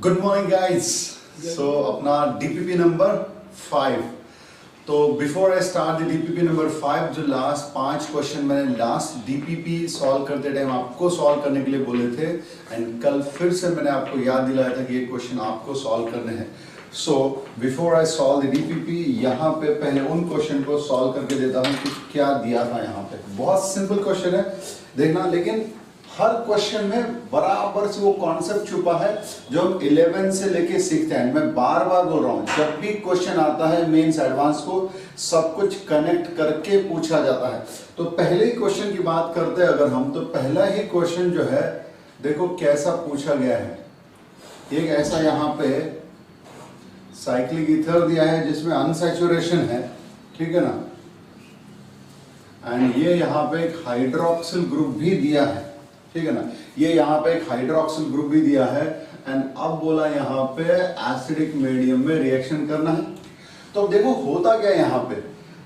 Good morning guys. सो अपना DPP number 5। तो before I start the DPP number 5, जो last 5 question मैंने last DPP solve करते time आपको सॉल्व करने के लिए बोले थे, एंड कल फिर से मैंने आपको याद दिलाया था कि ये क्वेश्चन आपको सॉल्व करने हैं। So before I solve the DPP, यहाँ पे पहले उन क्वेश्चन को सॉल्व करके देता हूँ कि क्या दिया था। यहाँ पे बहुत सिंपल क्वेश्चन है, देखना, लेकिन हर क्वेश्चन में बराबर से वो कॉन्सेप्ट छुपा है जो हम 11 से लेके 6th एंड, मैं बार बार बोल रहा हूं, जब भी क्वेश्चन आता है मेंस एडवांस को सब कुछ कनेक्ट करके पूछा जाता है। तो पहले ही क्वेश्चन की बात करते हैं अगर हम, तो पहला ही क्वेश्चन जो है देखो कैसा पूछा गया है। एक ऐसा यहाँ पे साइक्लिक ईथर दिया है जिसमें अनसैचुरेशन है, ठीक है ना, एंड ये यहाँ पे एक हाइड्रोक्सिल ग्रुप भी दिया है, ठीक है ना, ये यहाँ पे एक हाइड्रोक्सिल ग्रुप भी दिया है, एंड अब बोला यहाँ पे एसिडिक मीडियम में रिएक्शन करना है। तो देखो होता क्या है यहाँ पे,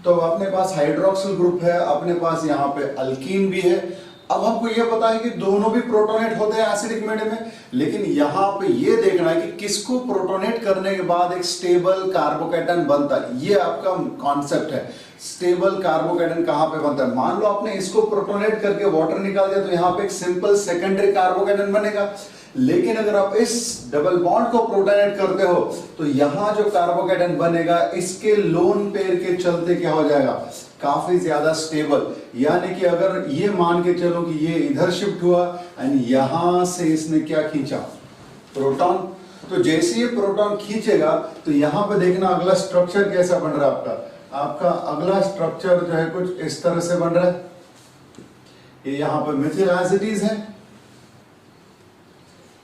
तो अपने पास हाइड्रोक्सिल ग्रुप है, अपने पास यहाँ पे अल्कीन भी है। अब हमको ये पता है कि दोनों भी प्रोटोनेट होते हैं एसिडिक मीडियम में, लेकिन यहाँ पे ये देखना है कि किसको प्रोटोनेट करने के बाद एक स्टेबल कार्बोकेटन बनता है। ये आपका कॉन्सेप्ट है, स्टेबल कार्बोकेटन कहाँ पे बनता है। मान लो आपने इसको प्रोटोनेट करके वाटर निकाल दिया तो यहाँ पे एक सिंपल सेकेंडरी कार्बोकेटन बनेगा, लेकिन अगर आप इस डबल बॉन्ड को प्रोटोनेट करते हो तो यहाँ जो कार्बोकेटन बनेगा इसके लोन पेयर के चलते क्या हो जाएगा, काफी ज्यादा स्टेबल। यानी कि अगर ये मान के चलो कि ये इधर शिफ्ट हुआ एंड यहां से इसने क्या खींचा, प्रोटॉन, तो जैसे ये प्रोटॉन खींचेगा तो यहां पे देखना अगला स्ट्रक्चर कैसा बन रहा है आपका अगला स्ट्रक्चर जो है कुछ इस तरह से बन रहा है। ये यहां पे मिथिल एसिडीज है,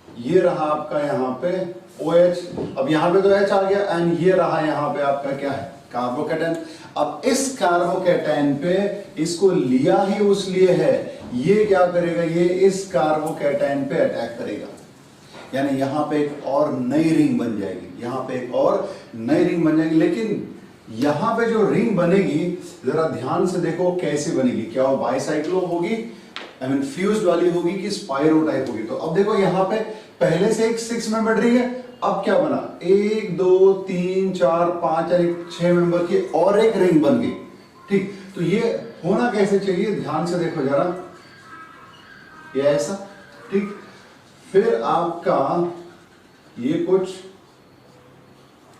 ये रहा आपका यहाँ पे OH, अब यहाँ पे तो H आ गया, एंड ये रहा यहाँ पे आपका क्या है, कार्बोकेटन। अब इस कार्बोकेटन पे इसको लिया ही उसलिए है, ये क्या करेगा, ये इस कार्बोकेटन पे अटैक करेगा, यानी यहाँ पे एक और नई रिंग बन जाएगी, यहाँ पे एक और नई रिंग बन जाएगी। लेकिन यहाँ पे जो रिंग बनेगी जरा ध्यान से देखो कैसे बनेगी, क्या वो बाइसाइक्लो होगी, आई मीन फ्यूज्ड वाली होगी कि स्पाइरो टाइप होगी। तो अब देखो यहाँ पे पहले से एक 6 मेंबर रिंग है, अब क्या बना, 1 2 3 4 5 6 मेंबर की और एक रिंग बन गई, ठीक। तो ये होना कैसे चाहिए, ध्यान से देखो जरा, ये ऐसा, ठीक। फिर आपका ये कुछ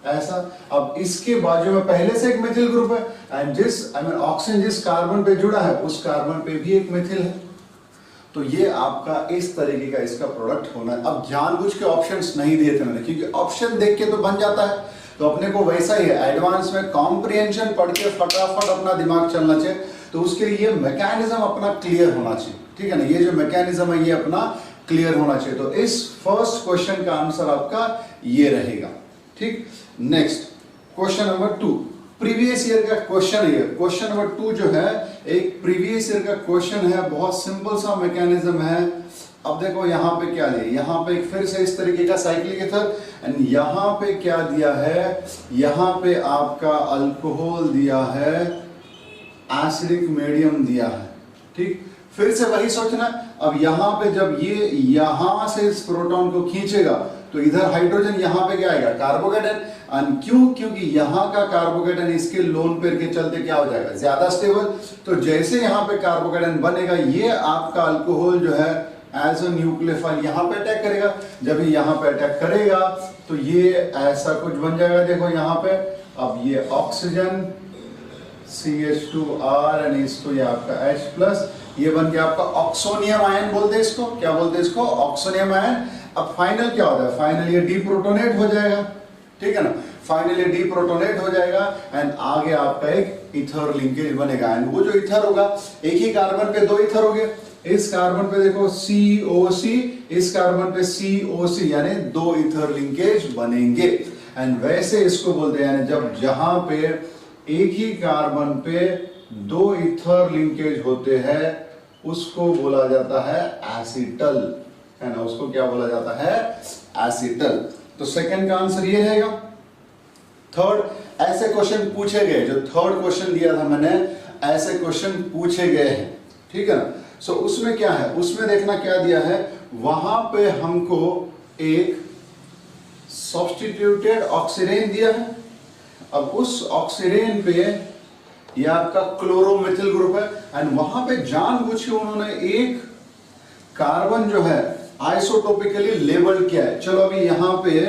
ऐसा, अब इसके बाजू में पहले से एक मिथिल ग्रुप है, एंड जिस आई मीन ऑक्सीजन जिस कार्बन पे जुड़ा है उस कार्बन पे भी एक मिथिल है। तो ये आपका इस तरीके का इसका प्रोडक्ट होना है। अब जानबूझ के ऑप्शंस नहीं दिए थे मैंने, क्योंकि ऑप्शन देख के तो बन जाता है, तो अपने को वैसा ही है, एडवांस में कॉम्प्रिहेंशन पढ़ के फटाफट अपना दिमाग चलना चाहिए। तो उसके लिए ये मैकेनिज्म अपना क्लियर होना चाहिए, ठीक है ना, ये जो मैकेनिज्म है ये अपना क्लियर होना चाहिए। तो इस फर्स्ट क्वेश्चन का आंसर आपका ये रहेगा, ठीक। Next question number 2, previous year का क्वेश्चन है। क्वेश्चन नंबर 2 जो है एक प्रीवियस ईयर का क्वेश्चन है, बहुत सिंपल सा मैकेनिज्म है। अब देखो यहाँ पे क्या है, यहाँ पे फिर से इस तरीके का साइक्लिक ईथर, एंड यहाँ पे क्या दिया है, यहाँ पे आपका अल्कोहल दिया है, एसिडिक मीडियम दिया है, ठीक। फिर से वही सोचना, अब यहाँ पे जब ये यहाँ से इस प्रोटॉन को खींचेगा तो इधर हाइड्रोजन, यहाँ पे क्या आएगा, कार्बोकेटन। क्यों, क्योंकि यहाँ का कार्बोकेटन इसके लोन पेयर के चलते क्या हो जाएगा, ज्यादा स्टेबल। तो जैसे यहाँ पे कार्बोकेटन बनेगा, ये आपका अल्कोहल जो है एज अ न्यूक्लियोफाइल यहाँ पे अटैक करेगा। जब ये यहाँ पे अटैक करेगा तो ये ऐसा कुछ बन जाएगा, देखो यहाँ पे, अब ये ऑक्सीजन CH2R एंड इसको ये आपका H+, ये बन गया आपका ऑक्सोनियम आयन बोलते हैं इसको, क्या बोलते हैं इसको, ऑक्सोनियम आयन। अब फाइनल क्या होता है, फाइनल ये डीप्रोटोनेट हो जाएगा, ठीक है ना, फाइनली डीप्रोटोनेट हो जाएगा, एंड आगे आपका एक ईथर लिंकेज बनेगा। एंड वो जो ईथर होगा, एक ही कार्बन पे 2 ईथर हो गए, इस कार्बन पे देखो COC, इस कार्बन पे COC, यानी 2 ईथर लिंकेज बनेंगे। एंड वैसे इसको बोलते हैं, यानी जब जहां पे एक ही कार्बन पे 2 ईथर लिंकेज होते हैं उसको बोला जाता है एसिटल, है ना, उसको क्या बोला जाता है, एसिटल। तो सेकंड का आंसर ये रहेगा। थर्ड, ऐसे क्वेश्चन पूछे गए, जो थर्ड क्वेश्चन दिया था मैंने, ऐसे क्वेश्चन पूछे गए हैं, ठीक है ना। सो उसमें क्या है, उसमें देखना क्या दिया है, वहां पे हमको एक सब्स्टिट्यूटेड ऑक्सीरेन दिया है। अब उस ऑक्सीरेन पे ये आपका क्लोरोमेथिल ग्रुप है एंड वहां पे जानबूझ के उन्होंने एक कार्बन जो है आइसोटोपिकली लेबल किया है। चलो अभी यहाँ पे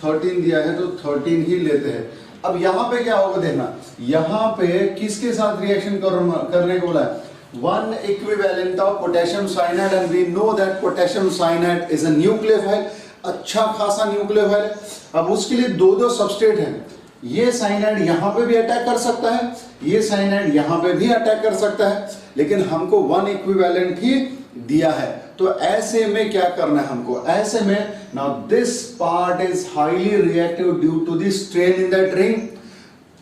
13 दिया है तो 13 ही लेते हैं। अब यहाँ पे क्या होगा देखना, यहाँ पे किसके साथ रिएक्शन करने को बोला है, one equivalent of potassium cyanide and we know that potassium cyanide is a nucleophile, अच्छा खासा न्यूक्लियोफाइल है। अब उसके लिए दो दो सबस्ट्रेट हैं, ये साइनाइड यहां पे भी अटैक कर सकता है, ये साइनाइड यहां पे भी अटैक कर सकता है, लेकिन हमको वन इक्विवेलेंट ही दिया है। तो ऐसे में क्या करना है हमको, ऐसे में now this part is highly reactive due to the strain in that ring.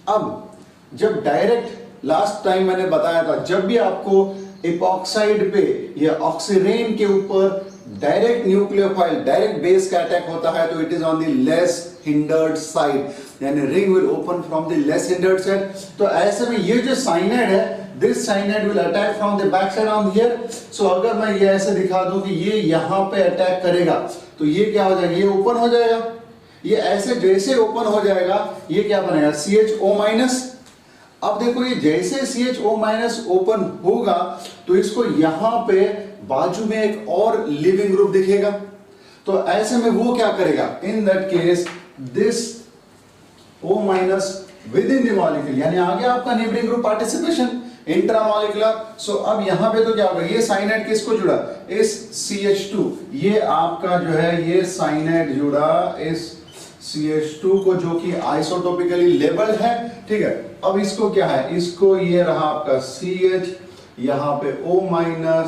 अब जब डायरेक्ट लास्ट टाइम मैंने बताया था, जब भी आपको इपॉक्साइड पे या ऑक्सीरेन के ऊपर डायरेक्ट न्यूक्लियोफाइल डायरेक्ट बेस का अटैक होता है तो it is on the less hindered side, यानी ring will open from the less hindered side. तो ऐसे में ये जो साइनाइड है, this cyanide will attack from the back side on here. So अगर मैं ये ऐसे दिखा दूं कि ये यहां पे अटैक करेगा तो ये क्या हो जाएगा, ये ओपन हो जाएगा। ये ऐसे जैसे ओपन हो जाएगा ये क्या बनेगा, CHO-। अब देखो ये जैसे CHO- ओपन होगा तो इसको यहां पे बाजू में एक और लिविंग ग्रुप दिखेगा। तो ऐसे में वो क्या करेगा, in that case this O- with in the molecule, यानी आ गया आपका नेबरिंग ग्रुप पार्टिसिपेशन इंट्रामॉलिक्यूलर। सो अब यहां पे तो क्या होगा, ये साइनाइड किसको जुड़ा, इस CH2, ये आपका जो है ये साइनाइड जुड़ा इस CH2 को जो कि आइसोटोपिकली लेबल्ड है, ठीक है। अब इसको क्या है, इसको ये रहा आपका CH, यहां पे O-,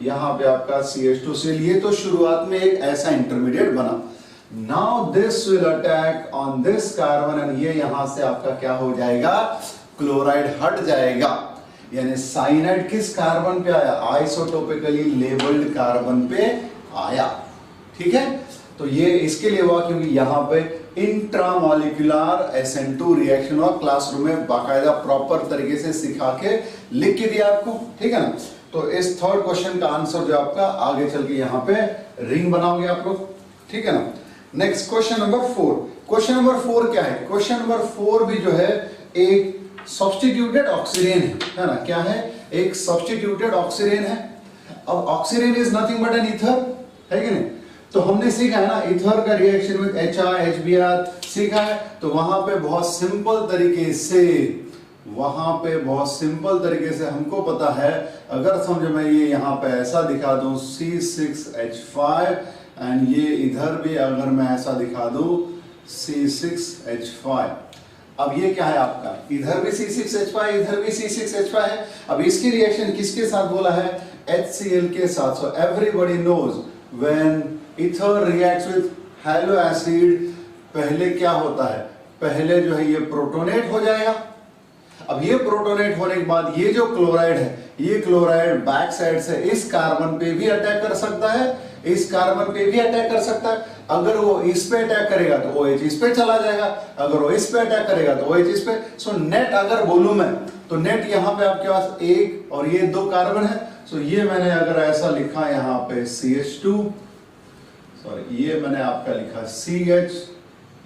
यहां पे आपका CH2 से लिए, तो शुरुआत में एक ऐसा इंटरमीडिएट बना। Now this will attack on this carbon and ये यहां से आपका क्या हो जाएगा, क्लोराइड हट जाएगा। यानी साइनाइड किस कार्बन पे आया, आइसोटोपिकली लेबल्ड कार्बन पे आया, ठीक है। तो ये इसके लिए हुआ क्योंकि यहां पे इंट्रामॉलिक्यूलर SN2 रिएक्शन हुआ, क्लासरूम में बाकायदा प्रॉपर तरीके से सिखा के लिख के दिया आपको, ठीक है ना। तो इस थर्ड क्वेश्चन का आंसर जो आपका आगे चल के यहां पे रिंग बनाओगे आप लोग, ठीक है ना। Next question number 4। Question number 4 क्या है, क्वेश्चन नंबर 4 भी जो है एक सब्स्टिट्यूटेड ऑक्सीरेन है ना, क्या है, एक सब्स्टिट्यूटेड ऑक्सीरेन है। अब oxirane is nothing but an ether, है कि नहीं। तो हमने सीखा है ना ईथर का रिएक्शन विद HI HBr सीखा है। तो वहां पे बहुत सिंपल तरीके से, वहां पे बहुत सिंपल तरीके से हमको पता है, अगर समझो मैं ये यहां पे ऐसा दिखा दूं C6H5 एंड ये इधर भी अगर मैं ऐसा दिखा दूं C6H5, अब ये क्या है आपका, इधर भी C6H5 इधर भी C6H5 है। अब इसकी रिएक्शन किसके साथ बोला है, HCl के साथ। So everybody knows when ether reacts with halo acid, पहले क्या होता है, पहले जो है ये प्रोटोनेट हो जाएगा। अब ये प्रोटोनेट होने के बाद ये जो क्लोराइड है, ये क्लोराइड बैक साइड से इस कार्बन पे भी अटैक कर सकता है, इस कार्बन पे भी अटैक कर सकता है। अगर वो इस पे अटैक करेगा तो OH इस पे चला जाएगा, अगर वो इस पे अटैक करेगा तो OH इस पे। सो नेट अगर बोलूं मैं तो नेट यहाँ पे आपके पास एक और ये दो कार्बन है। सो ये मैंने अगर ऐसा लिखा यहाँ पे CH2, सॉरी ये मैंने आपका लिखा CH,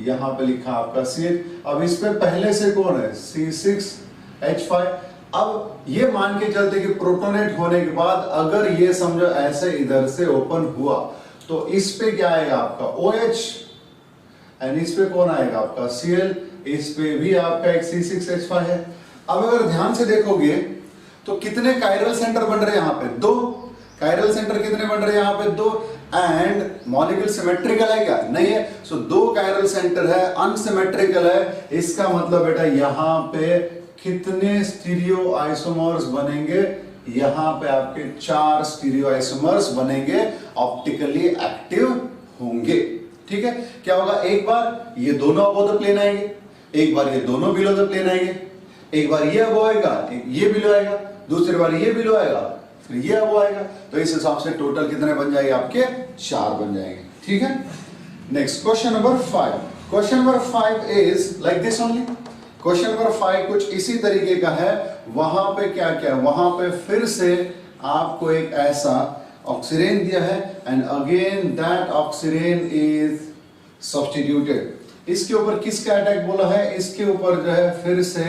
यहाँ पे लिखा आपका CH। अब इस पे पहले से कौन है, C6H5। अब ये मान के चलते कि प्रोटोनेट होने के बाद अगर ये समझो ऐसे इधर से ओपन हुआ तो इस पे क्या आएगा आपका OH एंड इस पे कौन आएगा आपका Cl, इस पे भी आपका एक C6H5 है। अब अगर ध्यान से देखोगे तो कितने कायरल सेंटर बन रहे हैं यहाँ पे, दो कायरल सेंटर कितने बन रहे हैं यहाँ पे, दो। एंड मॉलिक्यूल सिमेट्रिकल है क्या, नहीं है। सो दो कायरल सेंटर है, अनसिमेट्रिकल है। इसका मतलब बेटा यहाँ पे कितने स्टीरियो आइसोमर्स बनेंगे, यहां पे आपके 4 स्टीरियो आइसोमर्स बनेंगे, ऑप्टिकली एक्टिव होंगे, ठीक है। क्या होगा, एक बार ये दोनों अबो द प्लेन आएंगे, एक बार ये दोनों बिलो द प्लेन आएंगे, एक बार ये अबो आएगा, ये बिलो आएगा, दूसरी बार ये बिलो आएगा, फिर ये अबो आएगा। तो इस हिसाब से टोटल कितने बन जाएंगे आपके, 4 बन जाएंगे, ठीक है। Next question number 5। Question number 5 is like this only. Question number 5 कुछ इसी तरीके का है। वहां पे क्या क्या, वहां पे फिर से आपको एक ऐसा ऑक्सीरेन दिया है and again that oxirane is substituted. इसके ऊपर किसका अटैक बोला है, इसके ऊपर जो है फिर से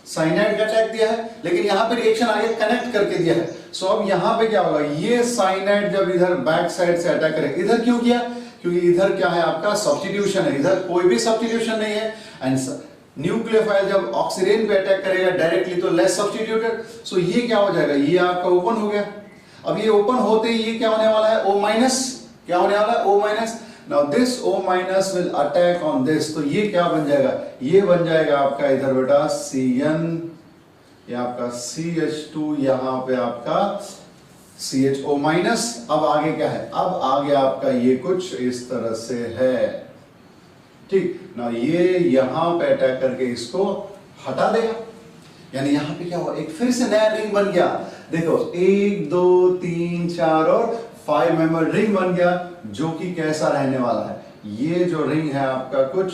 साइनाइड का अटैक दिया है, लेकिन यहां पे रिएक्शन आगे कनेक्ट करके दिया है। सो अब यहां पे क्या होगा, ये साइनाइड जब इधर बैक साइड से अटैक करेगा, इधर क्यों किया, क्योंकि इधर क्या है आपका सब्स्टिट्यूशन है, इधर कोई भी सब्स्टिट्यूशन नहीं है। एंड न्यूक्लियोफाइल जब ऑक्सीडेन पे अटैक करेगा डायरेक्टली तो लेस सब्स्टिट्यूटेड। सो ये क्या हो जाएगा, ये आपका ओपन हो गया। अब ये ओपन होते ही ये क्या होने वाला है, O माइनस, क्या होने वाला है, O minus. Now this O minus will attack on this, तो ये क्या बन जाएगा, ये बन जाएगा आपका इधर बेटा Cn, ये आपका CH2, यहां पे आपका CHO माइनस। अब आगे क्या है, अब आगे आपका ये कुछ इस तरह से है, ठीक ना। ये यहां पे अटैक करके इसको हटा देगा, यानी यहां पे क्या हुआ, एक फिर से नया रिंग बन गया। देखो 1 2 3 4 और 5 मेंबर रिंग बन गया, जो कि कैसा रहने वाला है, ये जो रिंग है आपका कुछ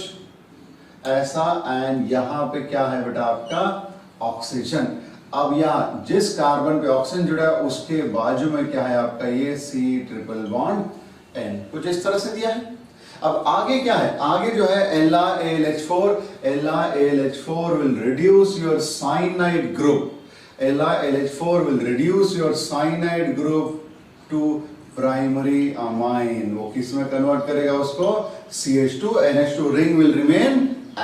ऐसा। एंड यहां पे क्या है बेटा आपका ऑक्सीजन। अब यहां जिस कार्बन पे ऑक्सीजन जुड़ा है उसके बाजू में क्या है आपका ये C∧N, कुछ इस तरह से दिया है। अब आगे क्या है, आगे जो है LiAlH4, LiAlH4 will reduce your cyanide group, LiAlH4 will reduce your cyanide group to primary amine। वो किस में कन्वर्ट करेगा उसको, CH2 NH2, ring will remain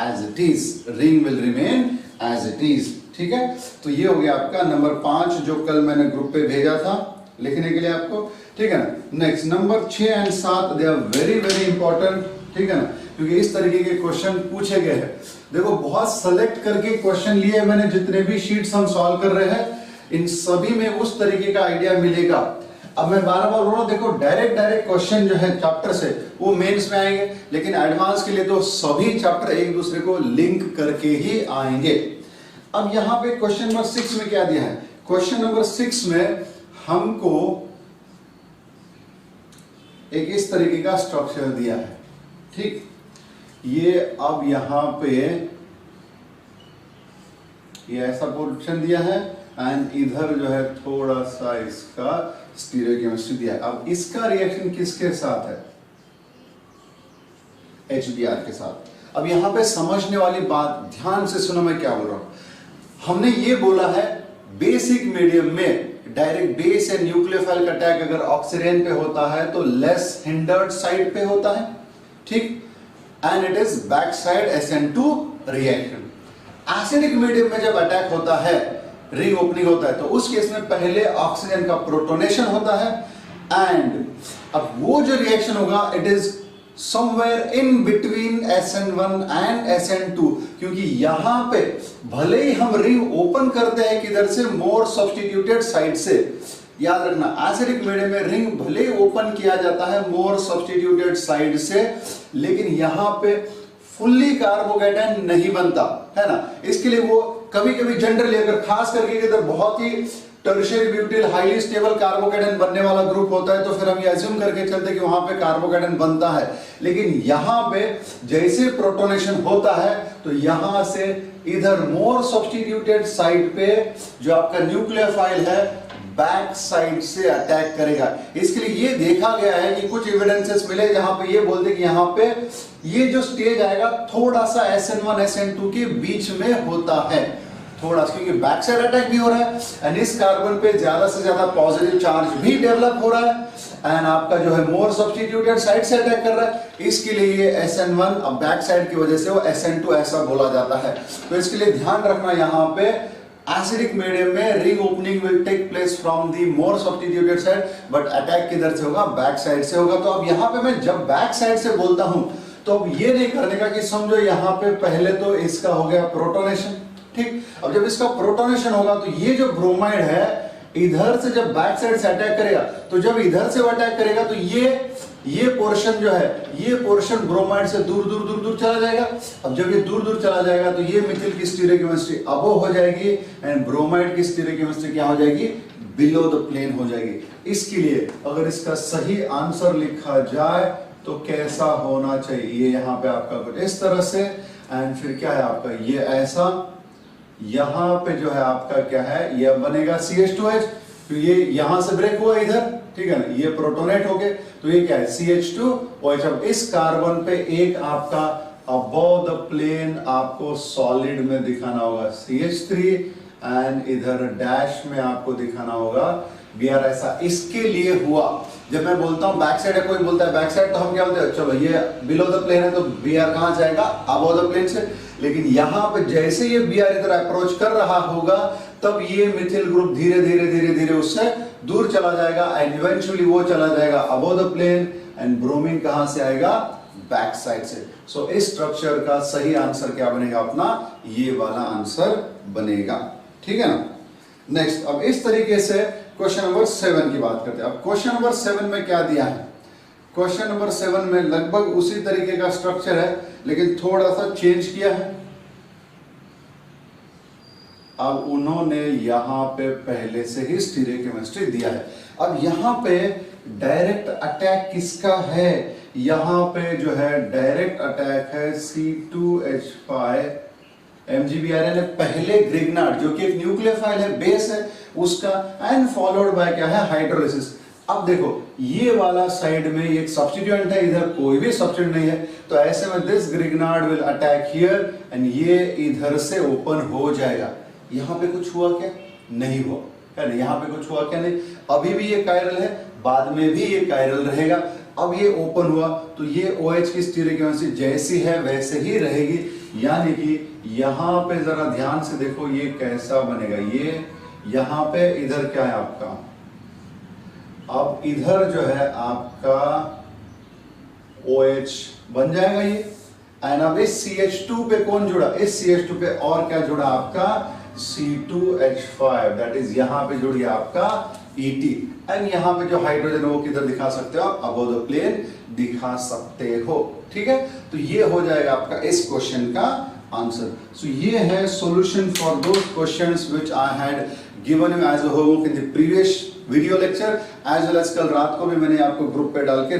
as it is, ring will remain as it is, ठीक है। तो ये हो गया आपका नंबर 5 जो कल मैंने ग्रुप पे भेजा था लिखने के लिए आपको, ठीक है ना। Next number 6 and 7 they are very very important, ठीक है ना, क्योंकि इस तरीके के क्वेश्चन पूछे गए हैं। देखो बहुत सेलेक्ट करके क्वेश्चन लिए मैंने, जितने भी शीट्स हम सॉल्व कर रहे हैं इन सभी में उस तरीके का आइडिया मिलेगा। अब मैं बार बार बोल रहा हूं, देखो डायरेक्ट क्वेश्चन जो है चैप्टर से वो मेंस में आएंगे, लेकिन एडवांस के लिए तो सभी चैप्टर एक दूसरे को लिंक करके ही आएंगे। अब यहां पे क्वेश्चन नंबर 6 में क्या दिया है, क्वेश्चन नंबर 6 में हमको एक इस तरीके का स्ट्रक्चर दिया है, ठीक। ये अब यहां पे ये ऐसा पोर्शन दिया है एंड इधर जो है थोड़ा सा इसका स्टीरियोकेमिस्ट्री दिया है। अब इसका रिएक्शन किसके साथ है, HBr के साथ। अब यहां पे समझने वाली बात ध्यान से सुनो, मैं क्या बोल रहा हूं। हमने ये बोला है बेसिक मीडियम में डायरेक्ट बेस एंड न्यूक्लियोफाइल का अटैक अगर ऑक्सीडेन पे होता है तो लेस हिंडर्ड साइड पे होता है, ठीक, and it is back side SN2 reaction. Acidic medium में जब अटैक होता है, रिंग ओपनिंग होता है, तो उस केस में पहले ऑक्सीजन का प्रोटोनेशन होता है एंड अब वो जो रिएक्शन होगा it is somewhere in between SN1 and SN2, क्योंकि यहां पे भले ही हम रिंग ओपन करते हैं किधर से, मोर सब्स्टिट्यूटेड साइड से। याद रखना एसिडिक मीडियम में रिंग भले ही ओपन किया जाता है मोर सब्स्टिट्यूटेड साइड से, लेकिन यहां पे फुल्ली कार्बोकेटायन नहीं बनता है ना। इसके लिए वो कभी कभी जनरली अगर खास करके इधर बहुत ही tertiary butyl highly stable carbocation बनने वाला ग्रुप होता है तो फिर हम ये अज्यूम करके चलते हैं कि वहां पे कार्बोकेटायन बनता है, लेकिन यहां पे जैसे प्रोटोनेशन होता है तो यहां से इधर मोर सब्स्टिट्यूटेड साइड पे जो आपका न्यूक्लियोफाइल है बैक साइड से अटैक करेगा। इसके लिए ये देखा गया है कि कुछ एविडेंसेस मिले जहां पे ये बोलते कि यहां पे ये जो स्टेज आएगा थोड़ा सा SN1 SN2 के बीच में होता है, थोड़ा, क्योंकि बैक साइड अटैक भी हो रहा है एंड इस कार्बन पे ज्यादा से ज्यादा पॉजिटिव चार्ज भी डेवलप हो रहा है एंड आपका जो है मोर सब्स्टिट्यूटेड साइड से अटैक कर रहा है। इसके लिए ये SN1 अब बैक साइड की वजह से वो SN2 ऐसा बोला जाता है। तो इसके लिए ध्यान रखना, यहाँ पे एसिडिक मीडियम में ring opening will take place from the more substituted side, but attack किधर से होगा, बैक साइड से होगा। तो अब यहाँ पे मैं जब बैक साइड से बोलता हूं तो अब ये नहीं करने का कि समझो यहाँ पे पहले तो इसका हो गया प्रोटोनेशन, ठीक। अब जब इसका प्रोटोनेशन होगा तो ये जो ब्रोमाइड है इधर से जब बैक साइड से अटैक करेगा, तो जब इधर से वो अटैक करेगा तो ये पोर्शन जो है, ये पोर्शन ब्रोमाइड से दूर दूर दूर दूर चला जाएगा। अब जब ये दूर दूर चला जाएगा तो ये मिथिल की स्टीरियोकेमिस्ट्री अबोव हो जाएगी एंड ब्रोमाइड की स्टीरियोकेमिस्ट्री क्या हो जाएगी, बिलो द प्लेन हो जाएगी। इसके लिए अगर इसका सही आंसर लिखा जाए तो कैसा होना चाहिए, यहाँ पे आपका कुछ इस तरह से एंड फिर क्या है आपका ये ऐसा, यहाँ पे जो है आपका क्या है, ये बनेगा CH2H, तो ये यहां से ब्रेक हुआ इधर ठीक है ना, ये प्रोटोनेट हो गए, तो ये क्या है CH2OH। अब इस कार्बन पे एक आपका अबव द प्लेन आपको सॉलिड में दिखाना होगा CH3 एंड इधर डैश में आपको दिखाना होगा Br। ऐसा इसके लिए हुआ, जब मैं बोलता हूं बैक साइड है, कोई बोलता है बैक साइड, तो हम क्या बोलते हैं, चलो ये बिलो द प्लेन है तो Br कहां जाएगा, अबव द प्लेन से। लेकिन यहां पे जैसे ये Br इधर अप्रोच कर रहा होगा तब ये मिथिल ग्रुप धीरे धीरे धीरे धीरे उससे दूर चला जाएगा एंड इवेंचुअली वो चला जाएगा above the plane and bromine कहां से आएगा, बैक साइड से। सो इस स्ट्रक्चर का सही आंसर क्या बनेगा अपना, ये वाला आंसर बनेगा, ठीक है ना। नेक्स्ट, अब इस तरीके से क्वेश्चन नंबर 7 की बात करते हैं। अब क्वेश्चन नंबर 7 में क्या दिया है, क्वेश्चन नंबर 7 में लगभग उसी तरीके का स्ट्रक्चर है लेकिन थोड़ा सा चेंज किया है। अब उन्होंने यहां पे पहले से ही स्टीरियोकेमिस्ट्री दिया है। अब यहां पे डायरेक्ट अटैक किसका है, यहां पे जो है डायरेक्ट अटैक है C2H5 MgBrN है, पहले ग्रिग्नार्ड जो कि एक न्यूक्लियोफाइल है, बेस है उसका, एंड फॉलोड बाय क्या है, हाइड्रोलिसिस। अब देखो ये वाला साइड में एक सब्स्टिट्यूएंट है, इधर कोई भी सब्स्टिट्यूएंट नहीं है, तो ऐसे में this Grignard will attack here and ये इधर से ओपन हो जाएगा। यहां पे कुछ हुआ क्या, नहीं हुआ है ना, यहां पे कुछ हुआ क्या, नहीं। अभी भी ये कायरल है, बाद में भी ये कायरल रहेगा। अब ये ओपन हुआ तो ये OH की स्टीरियोकेमिस्ट्री जैसी है वैसे ही रहेगी, यानी कि यहां पे जरा ध्यान से देखो ये कैसा बनेगा, ये यहां पे इधर क्या है आपका, अब इधर जो है आपका OH बन जाएगा ये, एंड अब इस CH2 पे कौन जुड़ा, इस CH2 पे और क्या जुड़ा आपका C2H5, दैट इज यहां पे जुड़ी आपका ET, एंड यहां पे जो हाइड्रोजन वो किधर दिखा सकते हो आप, अबव द प्लेन दिखा सकते हो, ठीक है। तो ये हो जाएगा आपका इस क्वेश्चन का आंसर। सो ये है solution for those questions which I had given you as a homework in the previous video lecture, as well as कल रात को भी मैंने आपको ग्रुप पे डाल के